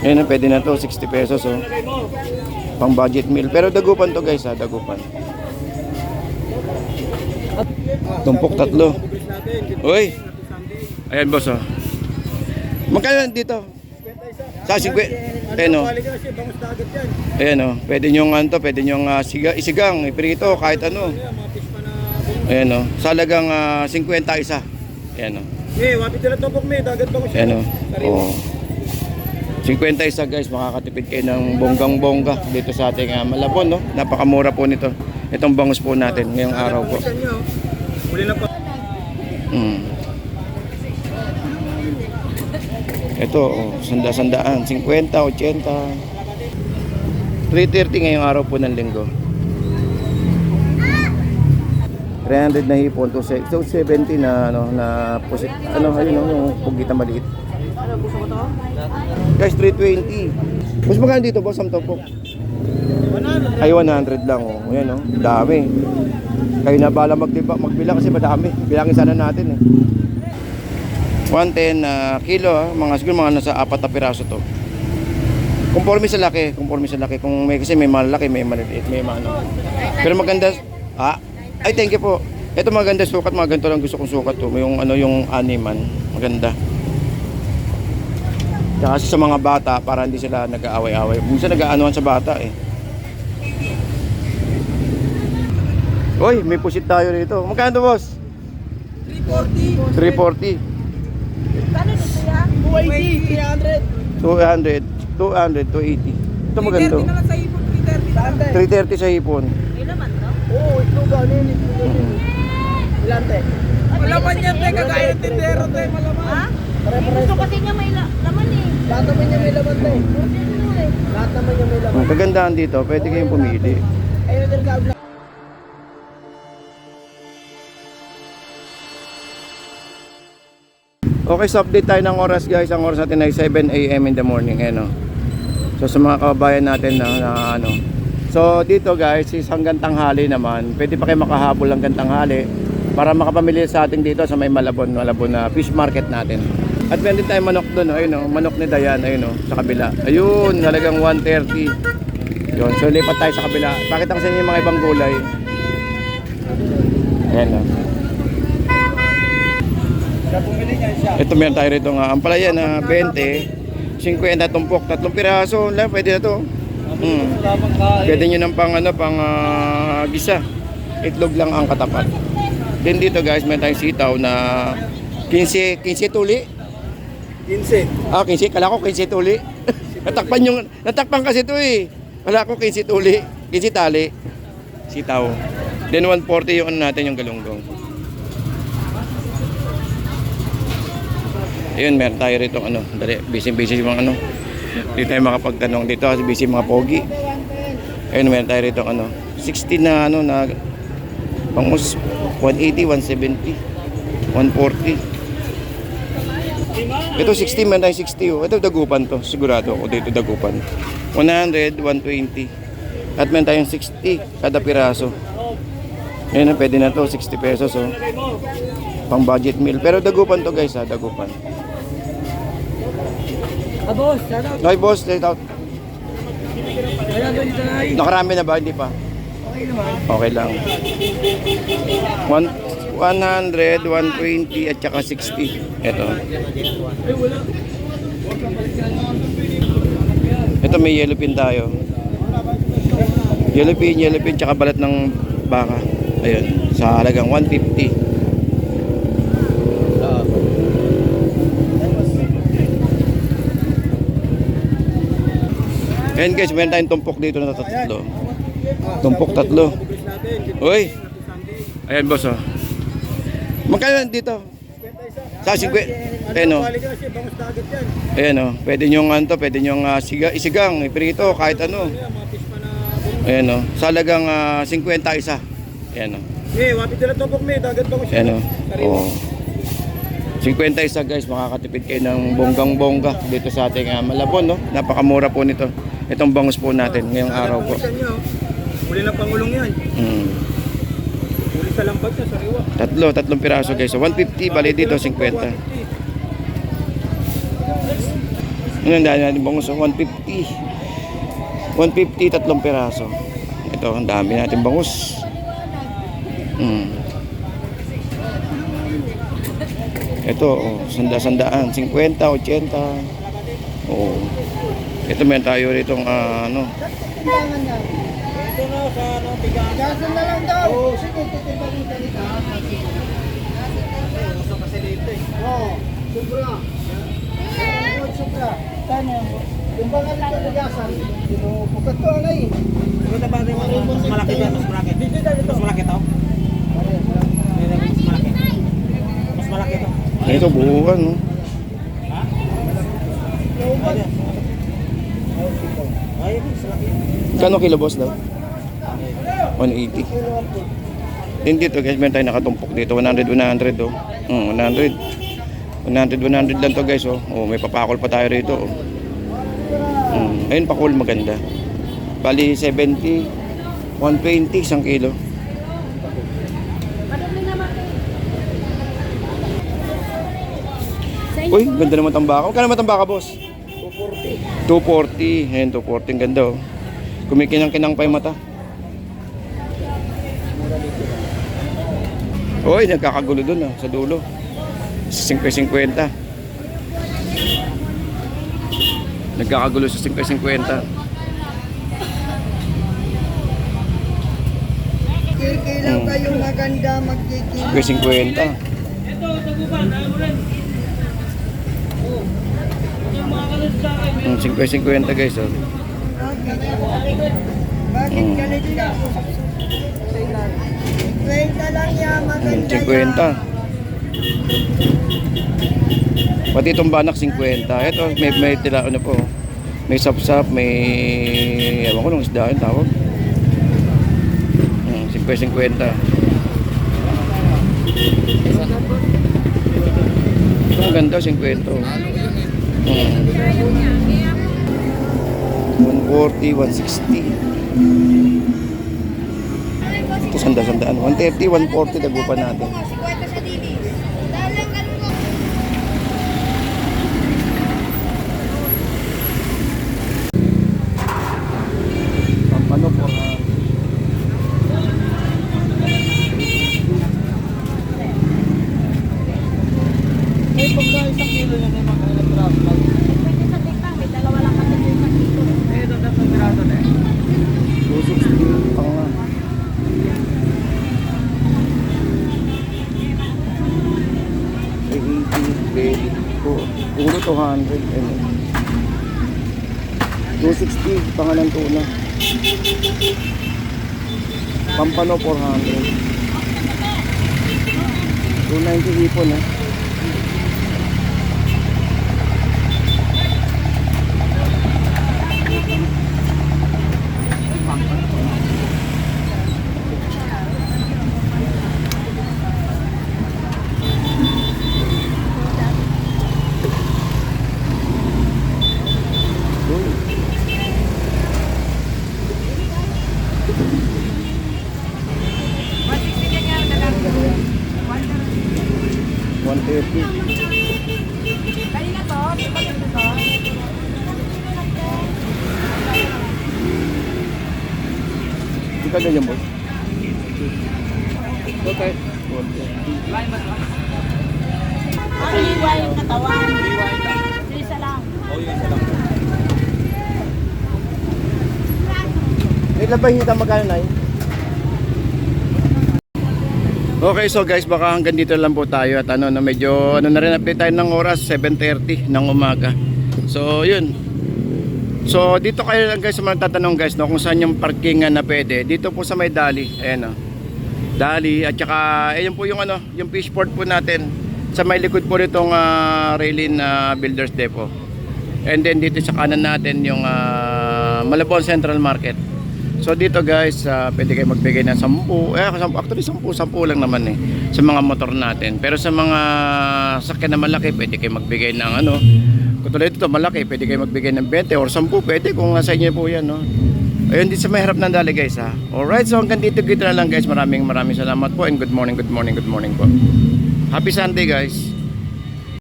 Ayan, pwede na to, 60 pesos oh. Pang budget meal. Pero dagupan to guys ha, dagupan. Tumpok tatlo. Uy. Ayan boss oh. Magkano dito? Sa 50. Ayan oh. Ayan oh. Pwede nyo pwede nyo isigang, iprito, kahit ano. Ayan oh. Sa halagang 50 isa. Ayan oh. Wapit na topok dagat pa ko siya. Ayan oh. 50 isa guys, makakatipid kayo ng bonggang-bongga dito sa ating Malabon no. Napakamura po nito. Itong bangus po natin ngayong araw po. Muli na pa. Ito oh, sandaan, 50, 80. 330 ngayong araw po ng linggo. 300 na hipon to 70 na ayun yung pugita maliit. Guys, 320. Mas magkano dito boss ang topok? 100. Ay 100 lang oh. Ayan oh, dami. Kayo na bala magbilang kasi madami. Bilangin sana natin eh. 110 kilo mga siguro mga nasa 4 na piraso to. Conforme sa laki. Kung may kasi may malaki, may maliit, may ano. Pero maganda ay thank you po. Ito maganda sukat, mga ganito lang gusto kong sukat to. Yung yung animan, maganda. Kasi sa mga bata para hindi sila nag-aaway-away. Minsan nag-aanuhan sa bata eh. Oy, may pusit tayo dito. Magkano boss? 340. 340. Kano dito ya? 280, 300. 200, 280. Ito maganda. 330 na lang sa hipon, 330 sa hipon. Ilan man to? Oo, ito ganin. Ilan te? Malaman niya te, kagaya ng tindero te, malaman. Ha? Ito kasi niya may laman eh. Lahat naman niya may laman te. Lahat naman niya may laman. Ang kagandahan dito, pwede kayong pumili. Ayun din ka. Okay, so update tayo ng oras guys. Ang oras natin ay 7 AM in the morning. Ayan, so sa mga kababayan natin na ano. So dito guys is hanggang tanghali naman. Pwede pa kayo makahabol hanggang tanghali para makapamili sa ating dito sa may Malabon na fish market natin. At meron din tayo manok doon. Ayun manok ni Dayan. Ayun sa kabila. Ayun, halagang 130. Yun, so lipat tayo sa kabila. Pakita ko sa inyo yung mga ibang gulay. Ayan ito meron tayo rito nga ampalaya na 20, 50 tumpok, 3 piraso lang, pwede na to. Pwede nyo ng pang gisa. Itlog lang ang katapat. Then dito guys, meron tayong sitaw na 15 tuli. 15. 15, kala ko 15 tuli. natakpan kasi to eh. Kala ko 15 tuli, 15 tali. Sitaw. Then 140 yung natin yung galunggong. Ayun, meron tayo rito dali, busy yung mga Dito tayo makapagtanong dito kasi busy mga pogi. Ayun, meron tayo rito 60 na na pangus 180, 170, 140. Ito 60, meron tayo 60 oh. Ito dagupan to, sigurado ako dito dagupan. 100, 120. At meron tayong 60 kada piraso. Ayun, pwede na to, 60 pesos oh. Pang budget meal. Pero dagupan to guys ha, dagupan. Boss, shout out. Okay boss, let out. Nakarami na ba? Hindi pa? Okay naman. Okay lang. 100, 120 at saka 60. Ito. Ito may yellow pin tayo. Yellow pin tsaka balat ng baka. Ayun, sa halagang 150. Ayan guys, meron tayong tumpok dito na tatlo. Tumpok tatlo. Uy. Ayan boss oh. Magkano dito? Sa 50. Ayan oh. Ayan oh. Pwede nyo pwede nyo isigang, iprito, kahit ano. Ayan oh. Sa halagang 50 isa. Ayan oh. Wapit na topok dagat pa ko siya. Ayan oh. 50 isa guys, makakatipid kayo ng bonggang-bongga dito sa ating Malabon no. Napakamura po nito. Itong bangus po natin ngayong araw po. Muli na pangulong yan. Muli sa lambat na sariwa. Tatlong piraso guys. So 150, bali dito 50. Yun ang dami natin bangus. 150. 150, tatlong piraso. Ito, ang dami natin bangus. Ito, sandaan, 50, 80. Oo. Ito meron tayo rito ano. Timbangan niya. Ito na sa ano, tigaan. Gasan na lang daw. Oo, sige, titimbangin ka nito. Gusto kasi dito eh. Oo, sobra. Sobra. Kano? Timbangan lang ka gasan. Bukat ko alay. Ito ba mas malaki ba? Mas malaki. Mas malaki to? Mas malaki to. Ito, buuan, no? Ha? Ay, mas malaki. Kano kilo boss daw? 180. Din dito guys, meron tayo nakatumpok dito. 100, 100 oh. 100. 100 lang to guys oh. Oh, may papakol pa tayo rito oh. Ayun pakul maganda. Bali 70, 120 isang kilo. Uy, ganda naman tambaka. Magkano naman tambaka boss? 240. 240. Ayun, 240. Ang ganda oh. Kumikinang-kinang pa yung mata. Uy, nagkakagulo dun sa dulo. 50-50. Nagkakagulo sa 50-50. Kikilaw kayong maganda, magkikilaw. 50-50. Ito, tagupan, mo rin. Oh. Yung mga kalad sa akin. 50-50 guys oh. Bakit galit ka? 50 lang yan, maganda 50. Pati itong banak 50. Ito may tila ano po. May sapsap, may ewan ko nung isda yung tawag. 50-50. Ito ang ganda 50. 140, 160. Ito sanda-sandaan. 130, 140 tagupan natin. Pampano po May pagka isang kilo yan ay makakatrap. Pwede sa tikpang, may dalawa lang kasi sa isang kilo. Eh, ito tatlong piraso na eh. 260 pang nga. Ready po. Puro 200. 260 pangalan tuna. Pampano 400. 290 hipon eh. Kanina to, kanina to. Hindi ka ganyan boss? Okay. Iwa yung katawan. Isa lang. May labahita magkano na yun? Okay, so guys, baka hanggang dito lang po tayo at ano, na medyo ano na rin, update tayo ng oras 7:30 ng umaga. So, yun. So, dito kayo lang guys sa mga tatanong guys, no, kung saan yung parkingan na pwede. Dito po sa may Dali, ayan o. Dali, at saka ayun po yung ano, yung fishport po natin sa may likod po nitong Raylin Builders Depot. And then dito sa kanan natin yung Malabon Central Market. So dito guys, pwede kayo magbigay ng 10. Actually 10 lang naman eh sa mga motor natin. Pero sa mga sakyan na malaki, pwede kayo magbigay ng ano. Katulad dito malaki, pwede kayo magbigay ng 20 or 10, pwede kung nasa inyo po 'yan, no. Ayun dito sa may harap ng Dali guys ha. Alright, so hanggang dito na lang guys. Maraming salamat po and good morning po. Happy Sunday guys.